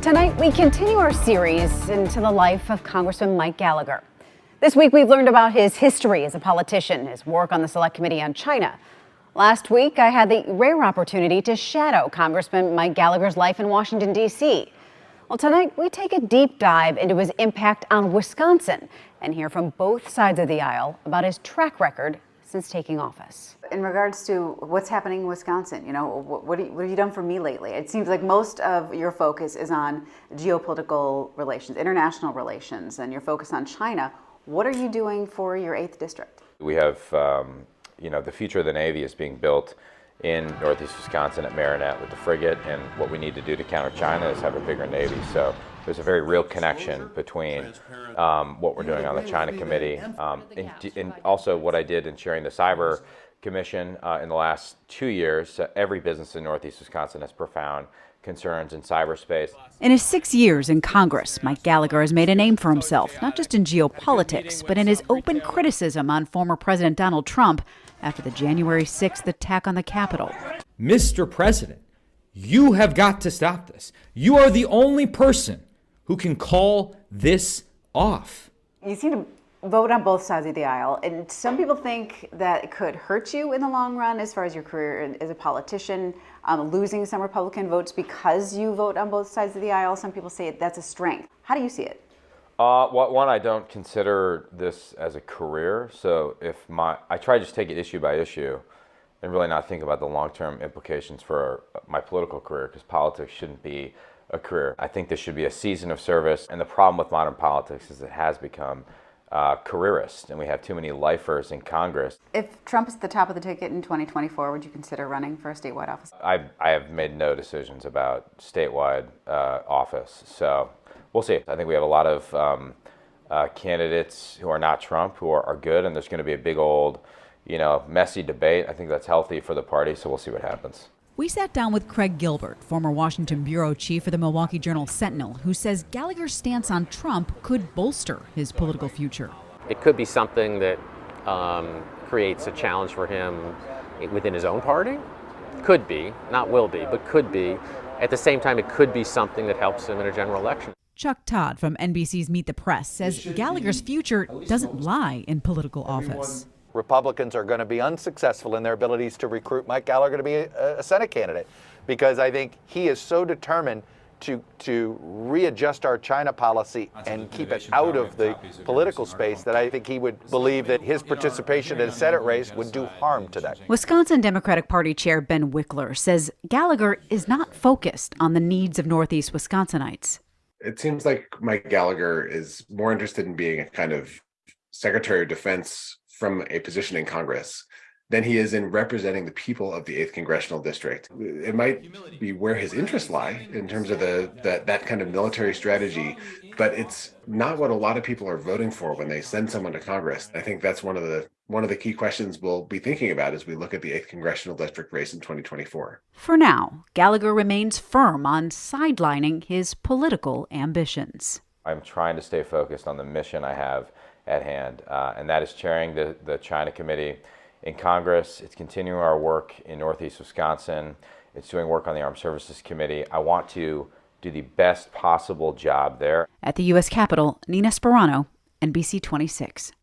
Tonight, we continue our series into the life of Congressman Mike Gallagher. This week, we've learned about his history as a politician, his work on the Select Committee on China. Last week, I had the rare opportunity to shadow Congressman Mike Gallagher's life in Washington, D.C. Well, tonight, we take a deep dive into his impact on Wisconsin and hear from both sides of the aisle about his track record since taking office. In regards to what's happening in Wisconsin, what have you done for me lately? It seems like most of your focus is on geopolitical relations, international relations, and your focus on China. What are you doing for your 8th district? We have, the future of the Navy is being built in northeast Wisconsin at Marinette with the frigate, and what we need to do to counter China is have a bigger Navy. So there's a very real connection between what we're doing on the China Committee and also what I did in chairing the Cyber Commission in the last 2 years. Every business in northeast Wisconsin has profound concerns in cyberspace. In his 6 years in Congress, Mike Gallagher has made a name for himself, not just in geopolitics, but in his open criticism on former President Donald Trump after the January 6th attack on the Capitol. Mr. President, you have got to stop this. You are the only person who can call this off. You seem to vote on both sides of the aisle, and some people think that it could hurt you in the long run as far as your career as a politician, losing some Republican votes because you vote on both sides of the aisle. Some people say that's a strength. How do you see it? One, I don't consider this as a career, so I try to just take it issue by issue and really not think about the long-term implications for my political career, because politics shouldn't be a career. I think this should be a season of service, and the problem with modern politics is it has become careerist, and we have too many lifers in Congress. If Trump is the top of the ticket in 2024, would you consider running for a statewide office? I have made no decisions about statewide office, so we'll see. I think we have a lot of candidates who are not Trump who are good, and there's going to be a big old, messy debate. I think that's healthy for the party, so we'll see what happens. We sat down with Craig Gilbert, former Washington bureau chief for the Milwaukee Journal-Sentinel, who says Gallagher's stance on Trump could bolster his political future. It could be something that creates a challenge for him within his own party. Could be, not will be, but could be. At the same time, it could be something that helps him in a general election. Chuck Todd from NBC's Meet the Press says Gallagher's future doesn't lie in political office. Republicans are going to be unsuccessful in their abilities to recruit Mike Gallagher to be a Senate candidate, because I think he is so determined to readjust our China policy and keep it out of the political space that I think he would believe that his participation in a Senate race would do harm to that. Wisconsin Democratic Party Chair Ben Wickler says Gallagher is not focused on the needs of Northeast Wisconsinites. It seems like Mike Gallagher is more interested in being a kind of Secretary of Defense from a position in Congress than he is in representing the people of the 8th Congressional District. It might be where his interests lie in terms of that kind of military strategy, but it's not what a lot of people are voting for when they send someone to Congress. I think that's one of the key questions we'll be thinking about as we look at the 8th Congressional District race in 2024. For now, Gallagher remains firm on sidelining his political ambitions. I'm trying to stay focused on the mission I have at hand, and that is chairing the China Committee in Congress. It's continuing our work in Northeast Wisconsin. It's doing work on the Armed Services Committee. I want to do the best possible job there. At the U.S. Capitol, Nina Sperano, NBC 26.